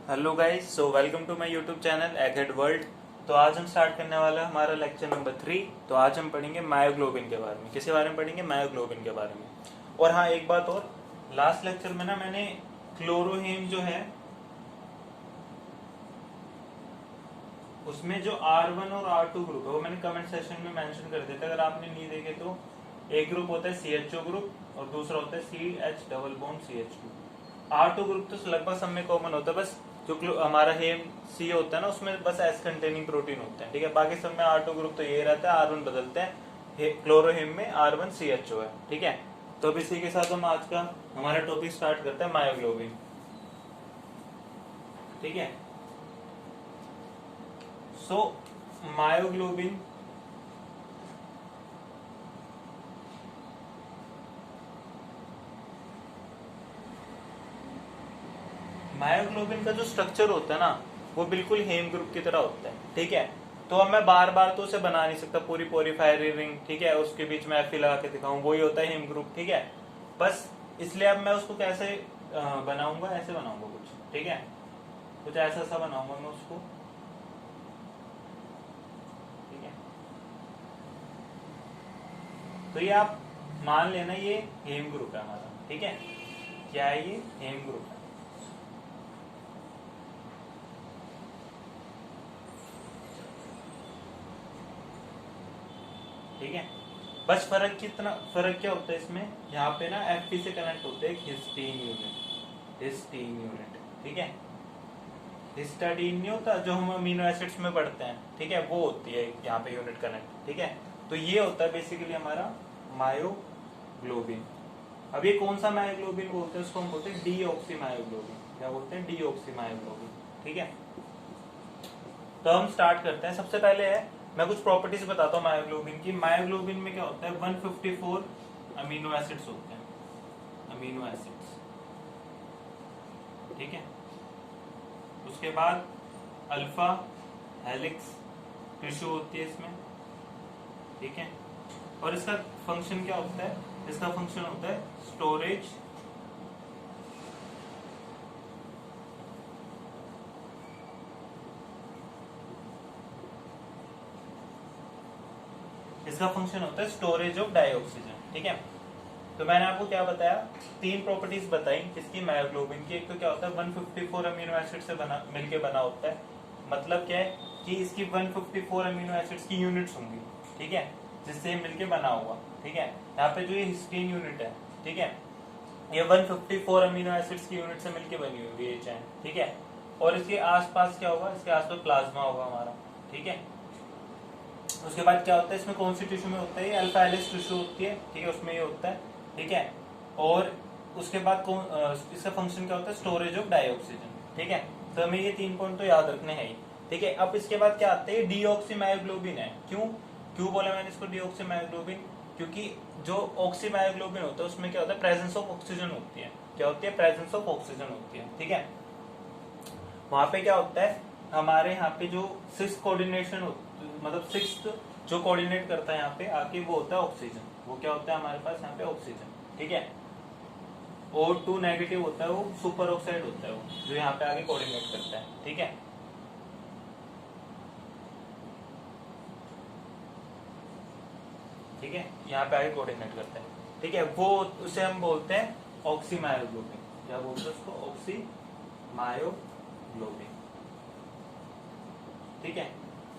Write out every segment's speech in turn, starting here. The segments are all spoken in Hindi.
Hello guys, so welcome to my YouTube channel aged world. तो आज हम स्टार्ट करने वाला है हमारा लेक्चर नंबर 3। तो आज हम पढ़ेंगे मायोग्लोबिन के बारे में। किसके बारे में पढ़ेंगे? मायोग्लोबिन के बारे में। और हाँ, एक बात और, लास्ट लेक्चर में ना मैंने क्लोरोहीम जो है उसमें जो R1 और R2 ग्रुप है वो मैंने कमेंट सेक्शन में मेंशन कर दिया था। अगर आपने नहीं देखे तो एक ग्रुप होता है CHO ग्रुप और दूसरा होता है CH double bond CH2। R2 group तो लगभग सब में कॉमन होता है, बस जो हमारा हेम C होता है ना उसमें बस S कंटेनिंग प्रोटीन होते हैं, ठीक है। बाकी सब में R2 ग्रुप तो यही रहता है, R1 बदलते हैं, क्लोरोहीम में R1 CHO है, ठीक है। तो अब इसी के साथ हम आज का हमारा टॉपिक स्टार्ट करते हैं, मायोग्लोबिन, ठीक है। सो मायोग्लोबिन मायोग्लोबिन का जो स्ट्रक्चर होता है ना वो बिल्कुल हेम ग्रुप की तरह होता है, ठीक है। तो अब मैं बार बार तो उसे बना नहीं सकता पूरी पोरीफायरी रिंग, ठीक है, उसके बीच में एफी लगा के दिखाऊं, वही होता है हेम ग्रुप, ठीक है। बस इसलिए अब मैं उसको कैसे बनाऊंगा, ऐसे बनाऊंगा कुछ, ठीक है, कुछ ऐसा सा बनाऊंगा मैं उसको, ठीक है। तो ये आप मान लेना ये हेम ग्रुप है हमारा, ठीक है। क्या है ये? हेम ग्रुप है, ठीक है। बस फर्क क्या होता है इसमें, यहाँ पे ना एफपी से कनेक्ट होते हैं हिस्टीन यूनिट, हिस्टीन यूनिट, ठीक है। हिस्टाडीन नहीं होता जो हम अमीनो एसिड्स में पढ़ते हैं, ठीक है, वो होती है यहाँ पे यूनिट कनेक्ट, ठीक है। तो ये होता है बेसिकली हमारा मायोग्लोबिन। अब ये कौन सा मायोग्लोबिन बोलते हैं? उसको हम बोलते हैं डीऑक्सी मायोग्लोबिन। क्या बोलते हैं? डीऑक्सी मायोग्लोबिन, ठीक है। तो हम स्टार्ट करते हैं। सबसे पहले है, मैं कुछ प्रॉपर्टीज बताता हूँ मायोग्लोबिन की। मायोग्लोबिन में क्या होता है, 154 अमीनो एसिड्स होते हैं, अमीनो एसिड्स, ठीक है। उसके बाद अल्फा हेलिक्स टिश्यू होती है इसमें, ठीक है। और इसका फंक्शन क्या होता है? इसका फंक्शन होता है स्टोरेज, इसका फंक्शन होता है स्टोरेज ऑफ डाइऑक्सीजन, ठीक है। तो मैंने आपको क्या बताया, तीन प्रॉपर्टीज बताई किसकी? मायोग्लोबिन की। एक तो क्या होता है 154 अमीनो एसिड से मिलके बना होता है। मतलब क्या है कि इसकी 154 अमीनो एसिड्स की यूनिट्स होंगी, ठीक है, जिससे मिलके बना हुआ, ठीक है। यहाँ पे जो ये हिस्टीन यूनिट है, ठीक है, ये 154 अमीनो एसिड्स की यूनिट से मिलके बनी हुई है चैन, ठीक है। और इसके आसपास क्या होगा? इसके आसपास प्लाज्मा होगा हमारा, ठीक है। उसके बाद क्या होता है इसमें, कौन सी टिश्यू में होता है? अल्फा हेलिक्स टिश्यू होती है, ठीक है, उसमें ये होता है, ठीक है। और उसके बाद इसका फंक्शन क्या होता है? स्टोरेज ऑफ डाइऑक्सीजन, ठीक है। तो हमें ये 3 पॉइंट तो याद रखने हैं ही, ठीक है। अब इसके बाद क्या आता है? डीऑक्सी मायोग्लोबिन है। क्यों क्यों बोला मैंने इसको डीऑक्सी मायोग्लोबिन? क्योंकि जो ऑक्सी मायोग्लोबिन होता है उसमें क्या होता है? प्रेजेंस ऑफ ऑक्सीजन होती है। क्या होती है? प्रेजेंस ऑफ ऑक्सीजन होती है, ठीक है। वहां पे क्या होता है, हमारे यहाँ पे जो सिक्स कोऑर्डिनेशन मतलब सिक्स जो कोऑर्डिनेट करता है यहाँ पे आके, वो होता है ऑक्सीजन। वो क्या होता है हमारे पास यहाँ पे? ऑक्सीजन, ठीक है। O2 नेगेटिव होता है, वो सुपर ऑक्साइड होता है, वो जो यहाँ पे आगे कोऑर्डिनेट करता है, ठीक है। ठीक है, यहाँ पे आगे कोऑर्डिनेट करता है, ठीक है। वो उसे हम बोलते हैं ऑक्सी मायोग्लोबिन। क्या बोलते हैं उसको? ऑक्सी मायोग्लोबिन, ठीक है।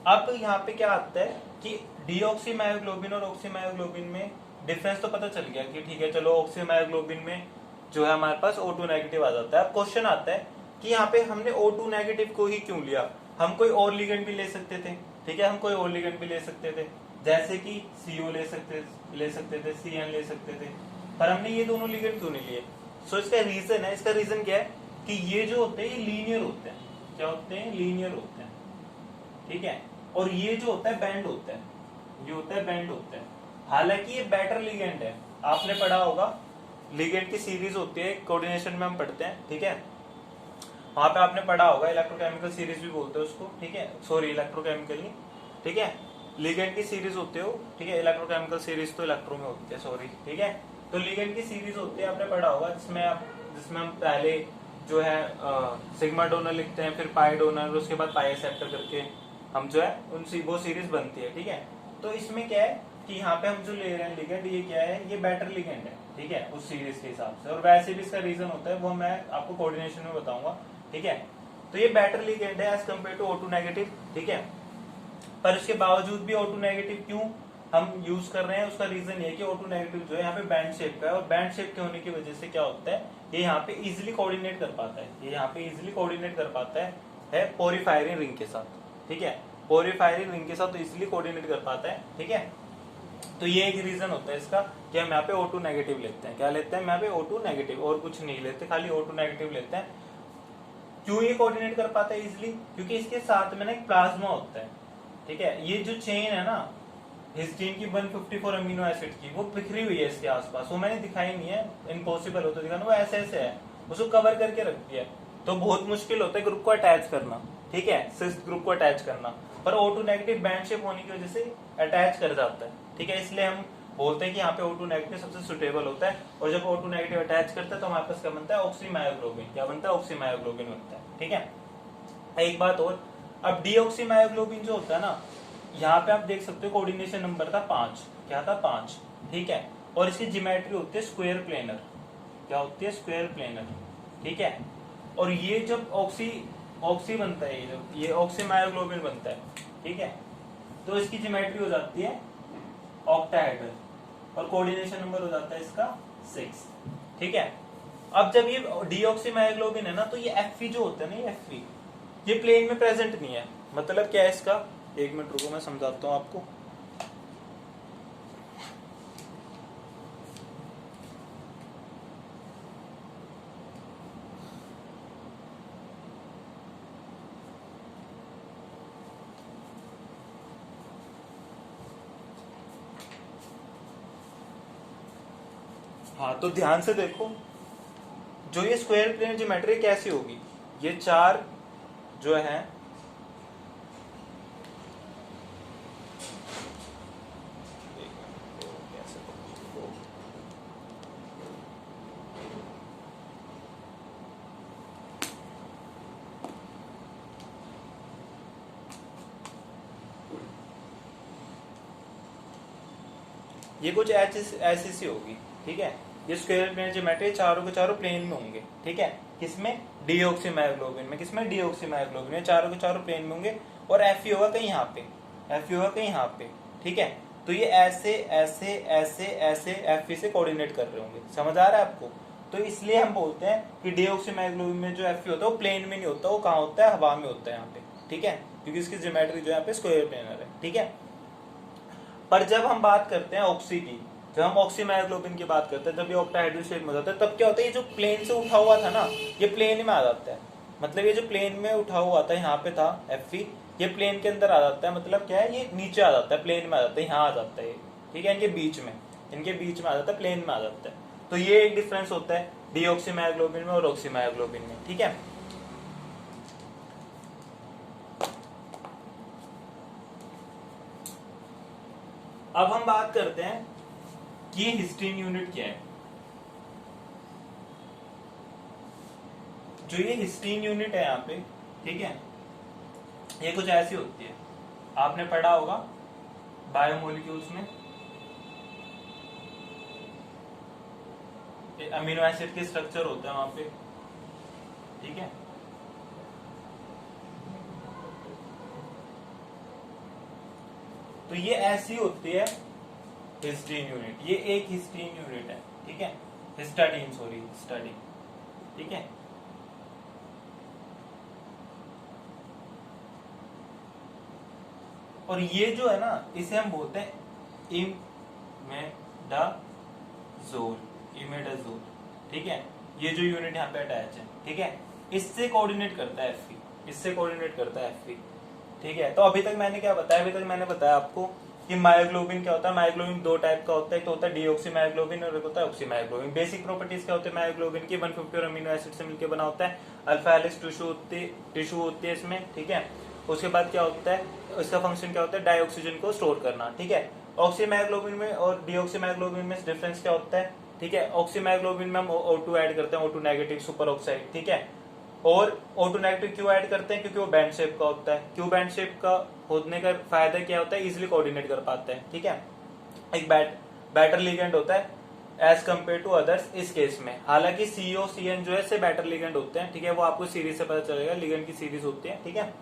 अब यहाँ पे क्या आता है कि डीऑक्सी मायोग्लोबिन और ऑक्सी मायोग्लोबिन में डिफरेंस तो पता चल गया कि ठीक है, चलो ऑक्सी मायोग्लोबिन में जो है हमारे पास O2 नेगेटिव आ जाता है। अब क्वेश्चन आता है कि यहाँ पे हमने O2 नेगेटिव को ही क्यों लिया? हम कोई और लिगेंड भी ले सकते थे, ठीक है, हम कोई और लिगेंड भी ले सकते थे, जैसे कि CO ले सकते थे, CN ले सकते थे, पर हमने ये दोनों लिगेंड क्यों नहीं लिए? सो इसका रीजन है, इसका रीजन क्या है कि ये जो होते हैं ये लीनियर होते हैं। क्या होते हैं? लीनियर होते हैं, ठीक है। और ये जो होता है बैंड होता है, ये होता है बैंड होता है। हालांकि ये बेटर लिगेंड है, आपने पढ़ा होगा लिगेंड की सीरीज होती है, कोऑर्डिनेशन में हम पढ़ते हैं, ठीक है। वहां पे आपने पढ़ा होगा इलेक्ट्रोकेमिकल सीरीज भी बोलते हैं उसको, ठीक है, सॉरी इलेक्ट्रोकेमिकल नहीं, ठीक है, लिगेंड की सीरीज होती है, ठीक है। इलेक्ट्रोकेमिकल सीरीज तो इलेक्ट्रो में होती है, सॉरी, ठीक है। तो लिगेंड की सीरीज होती है, आपने पढ़ा होगा, जिसमें हम पहले जो है सिग्मा डोनर लिखते हैं, फिर पाई डोनर, उसके बाद पाई एक्सेप्टर करके हम जो है वो सीरीज बनती है। ठीक है, तो इसमें क्या है कि यहाँ पे हम जो ले रहे हैं लिगेंड, ये क्या है, ये बेटर लिगेंड है। ठीक है, उस सीरीज के हिसाब से, और वैसे भी इसका रीजन होता है वो मैं आपको कोऑर्डिनेशन में बताऊंगा। ठीक है, तो ये बेटर लिगेंड है as compare to O2 negative. ठीक है, पर उसके बावजूद भी O2 नेगेटिव क्यों हम यूज कर रहे हैं, उसका रीजन ये है कि O2 नेगेटिव जो है यहाँ पे बैंड शेप का है, और बैंड शेप के होने की वजह से क्या होता है, ये यहाँ पे इजिली कोऑर्डिनेट कर पाता है, ये यहाँ पे इजिली कोऑर्डिनेट कर पाता है पोरीफायरिंग रिंग के साथ। ठीक है, पोरीफायरिंग रिंग के साथ तो इजिली कोऑर्डिनेट कर पाता है। ठीक है, तो ये एक रीजन होता है इसका कि हम यहाँ पे O2 नेगेटिव लेते हैं। क्या लेते हैं यहाँ पे, O2 नेगेटिव, और कुछ नहीं लेते, खाली O2 नेगेटिव लेते हैं। क्यों ये कोऑर्डिनेट कर पाता है इजिली, क्योंकि इसके साथ में ना एक प्लाज्मा होता है। ठीक है, ये जो चेन है ना हिस्टीन की 154 अमीनो एसिड की, वो बिखरी हुई है इसके आसपास, वो मैंने दिखाई नहीं है, इम्पॉसिबल होता दिखाना, वो ऐसे ऐसे है, उसको कवर करके रख दिया, तो बहुत मुश्किल होता है ग्रुप को अटैच करना। ठीक है, सिस ग्रुप को अटैच करना, पर O2 नेगेटिव बैंड शेप होने की वजह से अटैच कर जाता है। ठीक है, इसलिए हम बोलते हैं कि यहाँ पे O2 नेगेटिव सबसे सुटेबल होता है, और जब O2 नेगेटिव अटैच करता है तो हमारे पास क्या बनता है, ऑक्सीमायोग्लोबिन। क्या बनता है, ऑक्सीमायोग्लोबिन बनता है। ठीक है, एक बात और, अब डीऑक्सीमायोग्लोबिन जो होता है ना, यहाँ पे आप देख सकते हो कोऑर्डिनेशन नंबर था 5। क्या था, 5। ठीक है, और इसकी ज्योमेट्री होती है स्क्वायर प्लेनर। क्या होती है, स्क्वायर प्लेनर। ठीक है, और ये जब ऑक्सी बनता है, ये ऑक्सीमायोग्लोबिन बनता है। ठीक है, तो इसकी ज्योमेट्री हो जाती है ऑक्टाहेड्रल, और कोऑर्डिनेशन नंबर हो जाता है इसका 6। ठीक है, अब जब ये डीऑक्सीमायोग्लोबिन है ना, तो ये Fe जो होता है ना, ये Fe ये प्लेन में प्रेजेंट नहीं है। मतलब क्या है इसका, एक मिनट रुको मैं समझाता हूं आपको। हाँ, तो ध्यान से देखो, जो ये स्क्वायर प्लेन ज्योमेट्री कैसी होगी, ये 4 जो है ये कुछ ऐसी सी होगी। ठीक है, ये स्क्वायर प्लेन ज्योमेट्री चारों के चारों प्लेन में होंगे। ठीक है, किसमें, डीऑक्सीमायोग्लोबिन में, किसमें, डीऑक्सीमायोग्लोबिन में, चारों के चारों प्लेन में होंगे, और Fe होगा कहीं यहाँ पे, Fe होगा कहीं यहाँ पे। ठीक है, तो ये ऐसे ऐसे ऐसे ऐसे Fe से कोऑर्डिनेट कर रहे होंगे। समझ आ रहा है आपको, तो इसलिए हम बोलते हैं कि डीऑक्सीमायोग्लोबिन में जो Fe होता है वो प्लेन में नहीं होता, वो कहाँ होता है, हवा में होता है यहाँ पे। ठीक है, क्योंकि इसकी ज्योमेट्री जो यहाँ पे स्क्वायर प्लेनर है। ठीक है, पर जब हम बात करते हैं ऑक्सी की, जब हम ऑक्सीमायोग्लोबिन की बात करते हैं, जब ये ऑक्टाहेड्रल शेप में होता है, तब क्या होता है, ये जो प्लेन से उठा हुआ था ना, ये प्लेन में आ जाता है। मतलब ये जो प्लेन में उठा हुआ था, यहाँ पे था Fe, ये प्लेन के अंदर आ जाता है। मतलब क्या है, ये नीचे आ जाता है, प्लेन में आ जाता है, यहाँ आ जाता है। ठीक है, इनके बीच में आ जाता है, प्लेन में आ जाता है। तो ये एक डिफरेंस होता है डीऑक्सीमायोग्लोबिन में और ऑक्सीमायोग्लोबिन में। ठीक है, अब हम बात करते हैं कि ये हिस्टीन यूनिट क्या है। जो ये हिस्टीन यूनिट है यहाँ पे, ठीक है, ये कुछ ऐसी होती है, आपने पढ़ा होगा बायोमोलिक्यूल्स में, अमीनो एसिड के स्ट्रक्चर होते हैं वहां पे। ठीक है, तो ये ऐसी होती है हिस्टीन यूनिट, ये एक हिस्टीन यूनिट है। ठीक है, हिस्टाडीन, सॉरी हिस्टाडीन। ठीक है, और ये जो है ना, इसे हम बोलते हैं इमेडाजोल। ठीक है, ये जो यूनिट यहाँ पे अटैच है। ठीक है, इससे कोऑर्डिनेट करता है Fe, इससे कोऑर्डिनेट करता है Fe। ठीक है, तो अभी तक मैंने क्या बताया, अभी तक मैंने बताया आपको कि मायोग्लोबिन क्या होता है। मायोग्लोबिन 2 टाइप का होता है, एक तो होता है डीऑक्सीमायोग्लोबिन और एक होता है ऑक्सीमायोग्लोबिन। बेसिक प्रॉपर्टीज क्या होते हैं मायोग्लोबिन की, 154 अमीनो एसिड से मिलकर बना होता है, अल्फा हेलिक्स टिश्यू होती है इसमें। ठीक है, उसके बाद क्या होता है, इसका फंक्शन क्या होता है, डाइऑक्सीजन को स्टोर करना। ठीक है, ऑक्सीमायोग्लोबिन में और डीऑक्सीमायोग्लोबिन में डिफरेंस क्या होता है, ठीक है। ऑक्सीमायोग्लोबिन में हम O2 ऐड करते हैं, O2 नेगेटिव सुपर ऑक्साइड, ठीक है। और O2 नेगेटिव क्यों ऐड करते हैं? क्योंकि वो बैंड शेप का होता है। क्यों बैंड शेप का होने का फायदा क्या होता है? इजिली कोऑर्डिनेट कर पाते हैं, ठीक है। एक बेटर लिगेंड होता है एज कम्पेयर टू अदर्स इस केस में। हालांकि COCN जो है से बेटर लिगेंड होते हैं, ठीक है। वो आपको सीरीज से पता चलेगा, लिगेंड की सीरीज होती है, ठीक है।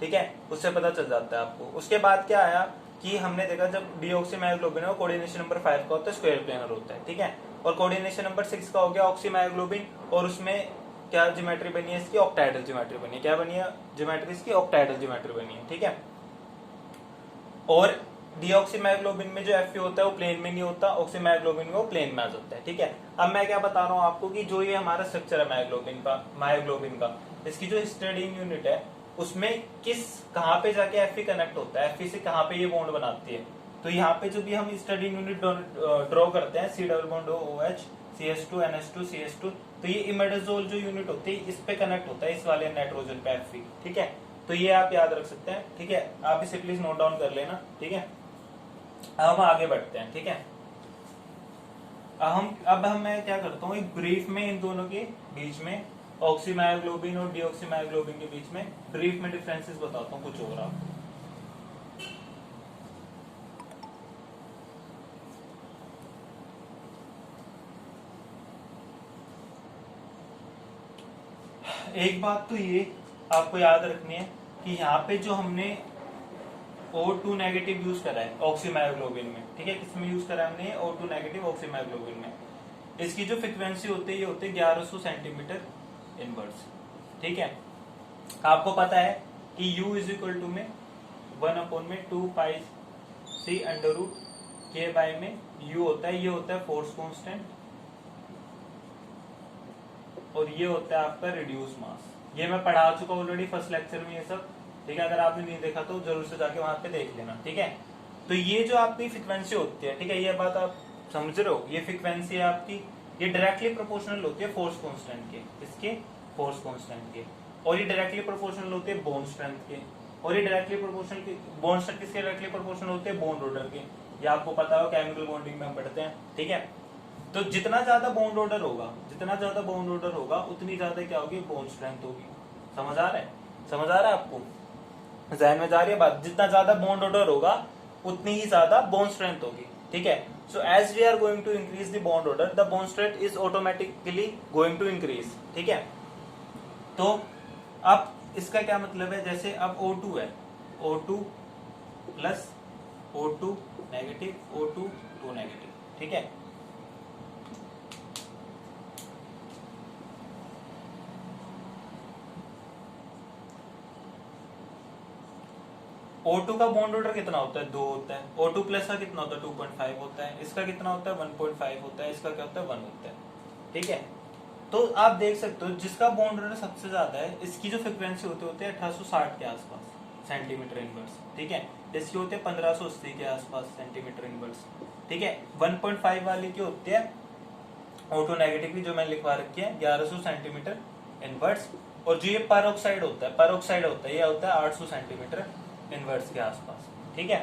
ठीक है, उससे पता चल जाता है आपको। उसके बाद क्या आया कि हमने देखा जब डीऑक्सीमायोग्लोबिन है कोऑर्डिनेशन नंबर 5 का होता है, स्क्वायर प्लेनर होता है, ठीक है। और कोऑर्डिनेशन नंबर 6 का हो गया ऑक्सीमायोग्लोबिन, और उसमें क्या ज्योमेट्री बनी है इसकी? ऑक्टाहेड्रल ज्योमेट्री बनी है। क्या बनी है ज्योमेट्री इसकी? ऑक्टाहेड्रल ज्योमेट्री बनी है, ठीक है। और डीऑक्सीमायोग्लोबिन में जो Fe होता है वो प्लेन में नहीं होता, ऑक्सीमायोग्लोबिन में वो प्लेन में आ जाता है, ठीक है। अब मैं क्या बता रहा हूँ आपको कि जो ये हमारा स्ट्रक्चर है मायोग्लोबिन का, इसकी जो हिस्टडीन यूनिट है उसमें कहाँ पे जाके Fe कनेक्ट होता है, Fe से कहाँ पे ये बॉन्ड बनाती है। तो यहाँ पे जो भी हम हिस्टडीन यूनिट ड्रॉ करते हैं, C double bond OH CH2 NH2 CH2, तो ये इमेडाजोल जो यूनिट होती है इस पे कनेक्ट होता है, इस वाले नाइट्रोजन पे Fe, ठीक है। तो ये आप याद रख सकते हैं, ठीक है। आप इसे प्लीज नोट डाउन कर लेना, ठीक है। अब हम आगे बढ़ते हैं, ठीक है। अब मैं क्या करता हूँ, एक ब्रीफ में इन दोनों के बीच में, ऑक्सीमायोग्लोबिन और डीऑक्सीमायोग्लोबिन के बीच में ब्रीफ में डिफरेंसेस बताता हूँ कुछ और आपको। एक बात तो ये आपको याद रखनी है कि यहाँ पे जो हमने O2 नेगेटिव यूज करा है ऑक्सीमायोग्लोबिन में, ठीक है। किसमें यूज करा है हमने? O2 नेगेटिव ऑक्सीमायोग्लोबिन में। इसकी जो फ्रीक्वेंसी होती है ये होती है 1100 सेंटीमीटर इनवर्स, ठीक है। आपको पता है कि U इज इक्वल टू में 1/2 pi C under root K by में U होता है, ये होता है फोर्स कांस्टेंट, और ये होता है आपका रिड्यूस मास। ये मैं पढ़ा चुका ऑलरेडी फर्स्ट लेक्चर में ये सब, ठीक है। अगर आपने नहीं देखा तो जरूर से जाके वहां पे देख लेना, ठीक है। तो ये जो आपकी फ्रीक्वेंसी होती है, ठीक है, ये बात आप समझ रहे हो, ये फ्रीक्वेंसी है आपकी, ये डायरेक्टली प्रोपोर्शनल होती है फोर्स कांस्टेंट के, इसके फोर्स कांस्टेंट के, और ये डायरेक्टली प्रोपोर्शनल होती है बॉन्ड स्ट्रेंथ के, और ये डायरेक्टली प्रोपोर्शनल के बॉन्ड स्ट्रेंथ किसके डायरेक्टली प्रोपोर्शनल होते हैं? बॉन्ड ऑर्डर के। ये आपको पता हो, केमिकल बॉन्डिंग में हम पढ़ते हैं, ठीक है। तो जितना ज्यादा बॉन्ड ऑर्डर होगा, जितना ज्यादा बॉन्ड ऑर्डर होगा उतनी ज्यादा क्या होगी? बॉन्ड स्ट्रेंथ होगी। समझ आ रहा है? समझ आ रहा है आपको? ज़हन में जा रही है बात? जितना ज्यादा बॉन्ड ऑर्डर होगा उतनी ही ज्यादा बॉन्ड स्ट्रेंथ होगी, ठीक है। So as we are going to increase the bond order, the bond strength is automatically going to increase, ठीक है। तो अब इसका क्या मतलब है? जैसे अब O2 है, O2 plus O2 negative, O2 2 negative, ठीक है। O2 का बॉन्ड ऑर्डर कितना होता है? 2 होता है। O2 प्लस का कितना होता है? 2.5 होता है। इसका कितना होता है? 1.5 होता है। इसका क्या होता है? 1 होता है, ठीक है। तो आप देख सकते हो जिसका बॉन्ड ऑर्डर सबसे ज्यादा है, इसकी जो फ्रीक्वेंसी होती है 1860 के आसपास सेंटीमीटर इनवर्स, ठीक है। इसकी होती है 1580 के आसपास सेंटीमीटर इनवर्स, ठीक है। 1.5 वाली की होती है O2 नेगेटिव की, जो मैंने लिखवा रखी है 1100 सेंटीमीटर इनवर्स, और जो ये पेरोक्साइड होता है ये होता है 800 सेंटीमीटर इनवर्स के आसपास, ठीक है।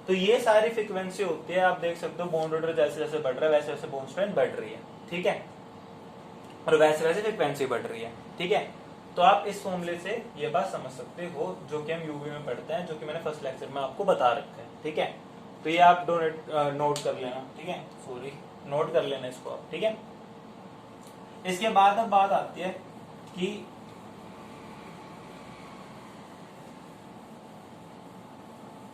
तो ये सारी फ्रीक्वेंसी होती है, आप देख सकते हो बॉन्ड ऑर्डर जैसे जैसे बढ़ रहा है वैसे वैसे बॉन्ड स्ट्रेंथ बढ़ रही है, ठीक है, और वैसे वैसे फ्रीक्वेंसी बढ़ रही है, ठीक है। तो आप इस फॉर्मूले से ये बात समझ सकते हो, जो कि हम यूवी में पढ़ते हैं, जो कि मैंने फर्स्ट लेक्चर में आपको बता रखा है, ठीक है। तो ये आप नोट कर लेना, ठीक है, सॉरी नोट कर लेना इसको आप, ठीक है। इसके बाद अब बात आती है कि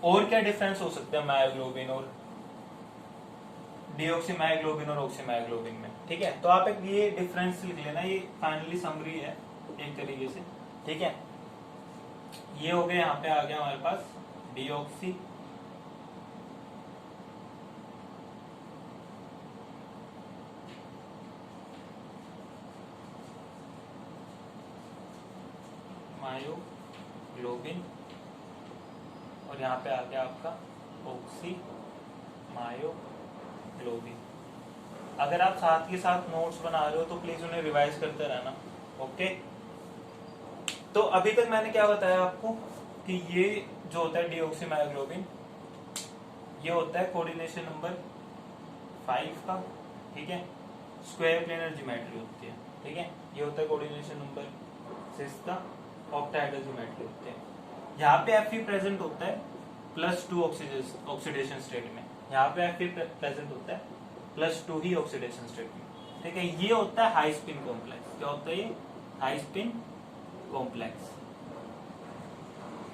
और क्या डिफरेंस हो सकते हैं मायोग्लोबिन और डीऑक्सीमायोग्लोबिन और ऑक्सीमायोग्लोबिन में, ठीक है। तो आप एक ये डिफरेंस लिख लेना, ये फाइनली समरी है एक तरीके से, ठीक है। ये हो गया, यहाँ पे आ गया हमारे पास डीऑक्सी मायोग्लोबिन, और यहाँ पे आ गया आपका ऑक्सीमायोग्लोबिन। अगर आप साथ के साथ नोट्स बना रहे हो तो प्लीज उन्हें रिवाइज करते रहना, ओके। तो अभी तक मैंने क्या बताया आपको कि ये जो होता है डीऑक्सीमायोग्लोबिन, ये होता है कोऑर्डिनेशन नंबर 5 का, ठीक है, स्क्वायर प्लेनर ज्योमेट्री होती है, ठीक है, ये होता है कोऑर्डिनेशन नंबर 6 का, ऑक्टाहेड्रल ज्योमेट्री होते हैं। यहाँ पे Fe प्रेजेंट होता है +2 ऑक्सीडेशन स्टेट में, यहाँ पे Fe प्रेजेंट होता है +2 ही ऑक्सीडेशन स्टेट में, ठीक है। ये होता है हाई स्पिन कॉम्प्लेक्स। क्या होता है ये? High spin complex.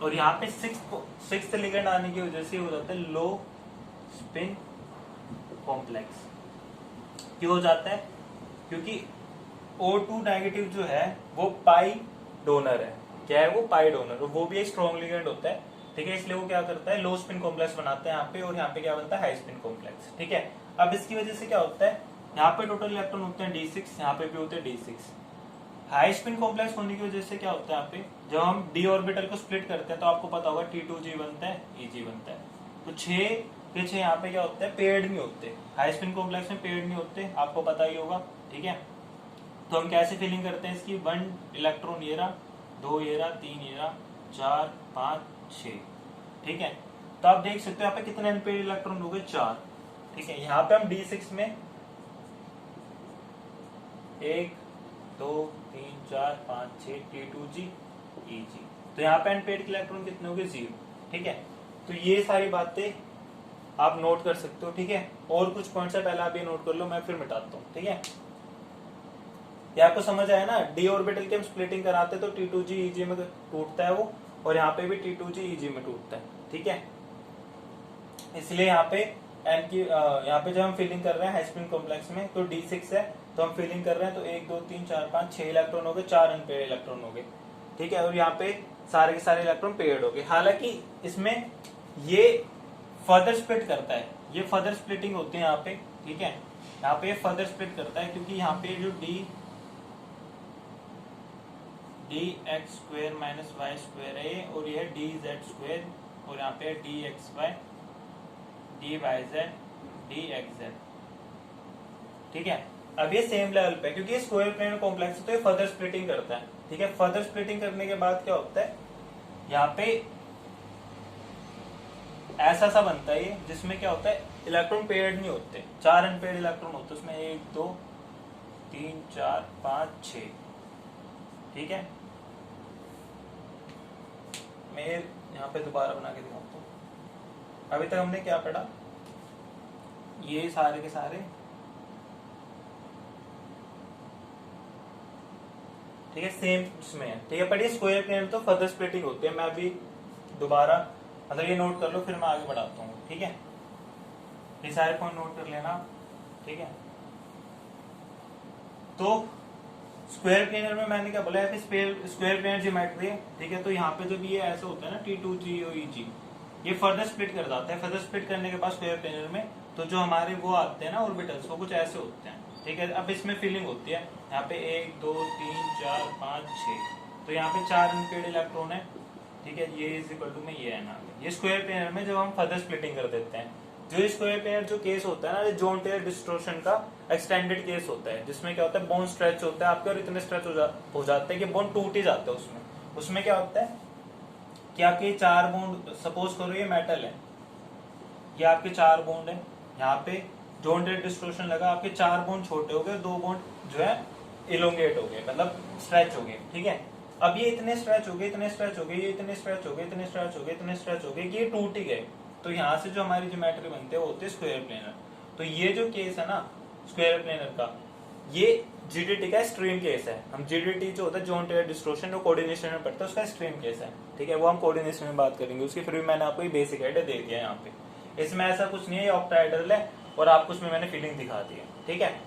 और यहाँ पे सिक्स्थ लिगेंड आने की वजह से हो जाता है लो स्पिन कॉम्प्लेक्स। क्यों हो जाता है? क्योंकि O2 नेगेटिव जो है वो पाई डोनर है। क्या है वो? Pi donor. वो भी एक स्ट्रॉन्ग लिगेंड होता है, ठीक है, इसलिए वो क्या करता है, लो स्पिन कॉम्प्लेक्स बनाता है यहाँ पे, और यहाँ पे क्या बनता है, हाई स्पिन कॉम्प्लेक्स, ठीक है। अब इसकी वजह से क्या होता है, यहाँ पे टोटल इलेक्ट्रॉन होते हैं D6, यहाँ पे भी होते हैं D6। हाई स्पिन कॉम्प्लेक्स होने की वजह से क्या होता है, यहाँ पे जब हम d ऑर्बिटल को स्प्लिट करते हैं तो आपको पता होगा T2G बनता है, Eg बनता है। तो 6 के 6 यहाँ पे क्या होता है, पेयर्ड नहीं होते। हाई स्पिन कॉम्प्लेक्स में पेयर्ड नहीं होते, आपको पता ही होगा, ठीक है। तो हम कैसे फिलिंग करते हैं इसकी? 1 इलेक्ट्रॉन ये रहा, 2 ये रहा, 3 ये रहा, 4 5 6, ठीक है। तो आप देख सकते हो यहाँ पे कितने अनपेयर्ड इलेक्ट्रॉन हो गए, 4, ठीक है। यहाँ पे हम D6 में 1 2 3 4 5 6 T2G Eg, तो यहाँ पे अनपेयर्ड इलेक्ट्रॉन कितने हो गए, 0, ठीक है। तो ये सारी बातें आप नोट कर सकते हो, ठीक है। और कुछ पॉइंट्स है, पहले आप ये नोट कर लो, मैं फिर मिटाता हूँ, ठीक है। ये आपको समझ आया ना? d ऑर्बिटल की हम स्प्लिटिंग कराते तो T2G Eg में टूटता है वो, और यहाँ पे भी T2G Eg में टूटता है, ठीक है। इसलिए यहाँ पे n की यहाँ पे जब हम फिलिंग कर रहे हैं हाई स्पिन कॉम्प्लेक्स में तो D6 है, तो हम फिलिंग कर रहे हैं तो 1 2 3 4 5 6 इलेक्ट्रॉन हो गए, 4 अनपेयर्ड इलेक्ट्रॉन हो गए, ठीक है। और यहाँ पे सारे के सारे इलेक्ट्रॉन पेयर्ड हो गए। हालांकि इसमें ये फर्दर स्प्लिट करता है, ये फर्दर स्प्लिटिंग होती है यहाँ पे, ठीक है। यहाँ पे फर्दर स्प्लिट करता है क्योंकि यहाँ पे जो dx² - y² है और ये dz², और यहाँ पे dxy dyz dxz, ठीक है। अब ये सेम लेवल पे क्योंकि ये स्क्वायर प्लेनर कॉम्प्लेक्स है तो ये फर्दर स्प्लिटिंग करता है, ठीक है। फर्दर स्प्लिटिंग करने के बाद क्या होता है, यहाँ पे ऐसा सा बनता है ये, जिसमें क्या होता है, इलेक्ट्रॉन पेयर्ड नहीं होते, 4 अनपेयर्ड इलेक्ट्रॉन होते हैं उसमें, 1 2 3 4 5 6, ठीक है। मैं यहाँ पे दोबारा बना के दिखाता हूँ। अभी तक हमने क्या पढ़ा, ये सारे के सारे, ठीक है, सेम इसमें है, ठीक है। पर ये स्क्वायर प्लेन तो फर्दर स्प्लिटिंग होती है। मैं अभी दोबारा मतलब ये नोट कर लो, फिर मैं आगे बढ़ाता हूँ, ठीक है। ये सारे पॉइंट नोट कर लेना, ठीक है। तो स्क्वायर प्लेनर में मैंने क्या बोला है, स्क्वायर प्लेनर ज्योमेट्री है, ठीक है। तो यहाँ पे जब ये ऐसा होता है ना T2G और Eg, ये फर्दर स्प्लिट कर जाता है। फर्दर स्प्लिट करने के बाद स्क्वायर प्लेनर में तो जो हमारे वो आते हैं ना ऑर्बिटल्स, वो कुछ ऐसे होते हैं, ठीक है। अब इसमें फिलिंग होती है, यहाँ पे 1 2 3 4 5 6, तो यहाँ पे 4 अनपेयर्ड इलेक्ट्रॉन है, ठीक है। ये इज इक्वल टू में ये है ना, ये स्क्वायर प्लेनर में जब हम फर्दर स्प्लिटिंग कर देते हैं। जो स्क्वायर प्लेनर जो केस होता है ना, जॉन टेलर डिस्टोर्शन का एक्सटेंडेड केस होता है, जिसमें क्या होता है, बोन स्ट्रेच होता है आपके, और इतने स्ट्रेच हो जाते हैं कि बोन टूट ही जाता है उसमें क्या होता है कि आपके 4 बॉन्ड, सपोज करो ये मेटल है, ये आपके 4 बॉन्ड है, यहाँ पे जॉन टेलर डिस्टोर्शन लगा, आपके 4 बॉन्ड छोटे हो गए, 2 बॉन्ड जो है इलोंगेट हो गए, मतलब स्ट्रेच हो गए, ठीक है। अब ये इतने स्ट्रेच हो गए, इतने स्ट्रेच हो गए, ये इतने स्ट्रेच हो गए, इतने स्ट्रेच हो गए, इतने स्ट्रेच हो गए कि ये टूट ही गए। तो यहाँ से जो हमारी ज्योमेट्री बनते हैं वो होते हैं स्क्वायर प्लेनर। तो ये जो केस है ना स्क्वायर प्लेनर का, ये जीडीटी का एक्सट्रीम केस है। हम जीडीटी जो होता है जॉन टेलर डिस्टोर्शन, जो कोऑर्डिनेशन में पड़ता है, उसका एक्सट्रीम केस है, ठीक है। वो हम कोऑर्डिनेशन में बात करेंगे उसकी, फिर भी मैंने आपको ये बेसिक आइडिया दे दिया है यहाँ पे। इसमें ऐसा कुछ नहीं है, ऑक्टाहेड्रल है और आपको उसमें मैंने फीलिंग दिखा दी है, ठीक है।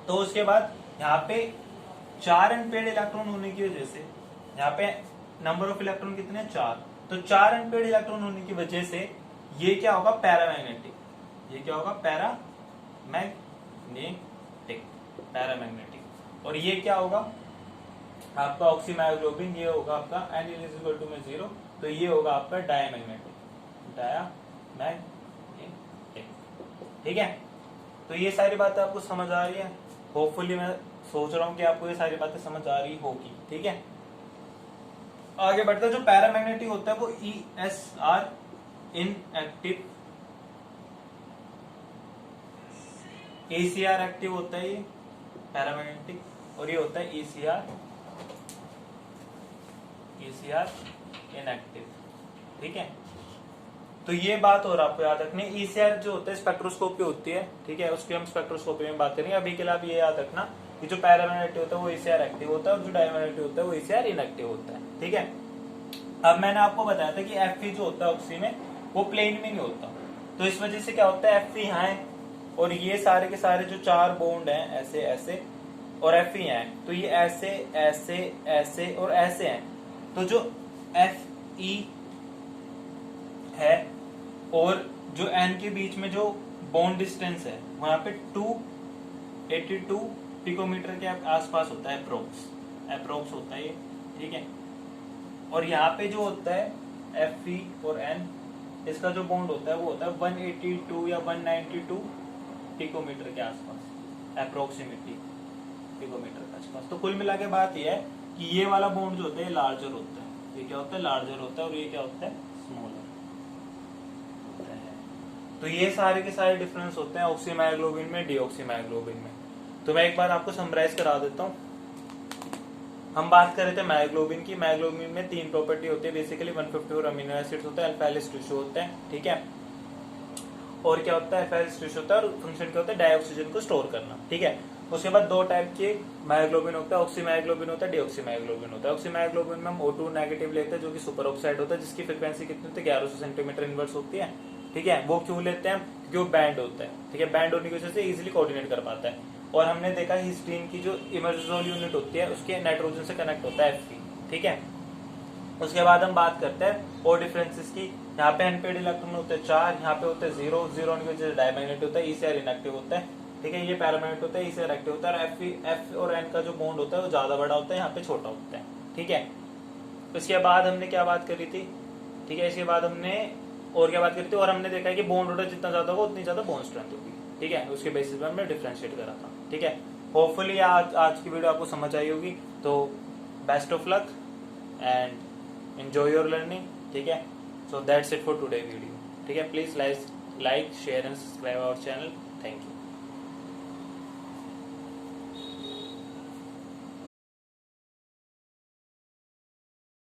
तो उसके बाद यहाँ पे 4 अनपेयर्ड इलेक्ट्रॉन होने की वजह से, यहाँ पे नंबर ऑफ इलेक्ट्रॉन कितने, 4, तो 4 अनपेयर्ड इलेक्ट्रॉन होने की वजह से ये क्या होगा, पैरामैग्नेटिक। ये क्या होगा, पैरामैग्नेटिक। और ये क्या होगा आपका ऑक्सीमायोग्लोबिन, ये होगा आपका N=0, तो ये होगा आपका डायमैग्नेटिक, ठीक है। तो ये सारी बातें आपको समझ आ रही है, होपफुली मैं सोच रहा हूँ कि आपको ये सारी बातें समझ आ रही होगी, ठीक है। आगे बढ़ते हैं, जो पैरामैग्नेटिक होता है वो ESR, इनएक्टिव ACR एक्टिव होता है ये पैरामैग्नेटिक, और ये होता है ECR इनएक्टिव। ठीक है, तो ये बात और आपको याद रखनी है। ECR जो होता है स्पेक्ट्रोस्कोपी होती है, ठीक है, उसकी हम स्पेक्ट्रोस्कोपी में बात करेंगे। अभी के लिए आप ये याद रखना कि जो पैरामैग्नेटिक होता है वो ECR एक्टिव होता है और जो डायमैग्नेटिक होता है वो ECR इनएक्टिव होता है। ठीक है, अब मैंने आपको बताया था कि Fe जो होता है ऑक्सी में वो प्लेन में नहीं होता, तो इस वजह से क्या होता है Fe यहाँ है और ये सारे के सारे जो 4 बॉन्ड हैं ऐसे ऐसे और Fe यहाँ है, तो ये ऐसे ऐसे ऐसे और ऐसे हैं। तो जो Fe है और जो N के बीच में जो बॉन्ड डिस्टेंस है वहां पे 282 पिकोमीटर के आसपास होता है, अप्रोक्स होता है ये। ठीक है, और यहाँ पे जो होता है Fe और N, इसका जो बॉन्ड होता है वो होता है 182 या 192 पिकोमीटर के आसपास, अप्रोक्सीमेटली पिकोमीटर के आसपास। तो कुल मिला के बात यह है कि ये वाला बॉन्ड जो होता है लार्जर होता है, ये क्या होता है लार्जर होता है, और ये क्या होता है स्मॉलर होता है। तो ये सारे के सारे डिफरेंस होते हैं ऑक्सीमायोग्लोबिन में, डीऑक्सीमायोग्लोबिन में। तो मैं एक बार आपको समराइज करा देता हूँ। हम बात कर रहे थे मायोग्लोबिन की। मायोग्लोबिन में 3 प्रॉपर्टी होती है बेसिकली, 154 अमीनो एसिड्स होते हैं, अल्फा हेलिक्स टिश्यू होते हैं। ठीक है, और क्या होता है अल्फा हेलिक्स टिश्यू होता है और फंक्शन क्या होता है डाइऑक्सीजन को स्टोर करना। ठीक है, उसके बाद 2 टाइप के मायोग्लोबिन होता है, ऑक्सीमायोग्लोबिन होता है, डीऑक्सीमायोग्लोबिन होता है। ऑक्सीमायोग्लोबिन में हम O2 नेगेटिव लेते हैं जो कि सुपर ऑक्साइड होता है, जिसकी फ्रीक्वेंसी कितनी होती है 1100 सेंटीमीटर इनवर्स होती है। ठीक है, वो क्यों लेते हैं क्योंकि वो बैंड होता है। ठीक है, बैंड होने की वजह से इजिली कोऑर्डिनेट कर पाता है। और हमने देखा हिस्टीन की जो इमर्सोल यूनिट होती है उसके नाइट्रोजन से कनेक्ट होता है Fe। ठीक है, उसके बाद हम बात करते हैं और डिफरेंसेस की। यहाँ पे अनपेड इलेक्ट्रॉन होते हैं 4, यहाँ पे होते हैं 0 होने की वजह से डायमैग्नेटिक होता है, ECR इनएक्टिव होता है। ठीक है, ये पैरामैग्नेटिक होता है, ECR एक्टिव होता है, और F और N का जो बॉन्ड होता है वो ज्यादा बड़ा होता है, यहाँ पे छोटा होता है। ठीक है, उसके बाद हमने क्या बात करी थी, ठीक है, इसके बाद हमने और क्या बात करी थी, और हमने देखा है कि बॉन्ड ऑर्डर जितना ज्यादा होगा उतनी ज्यादा बॉन्ड स्ट्रेंथ होगी। ठीक है, उसके बेसिस पर हमने डिफरेंशिएट करा था। ठीक है, होपफुली आज की वीडियो आपको समझ आई होगी। तो best of luck and enjoy your learning. ठीक है, so that's it for today video. ठीक है, please like share and subscribe our channel. Thank you.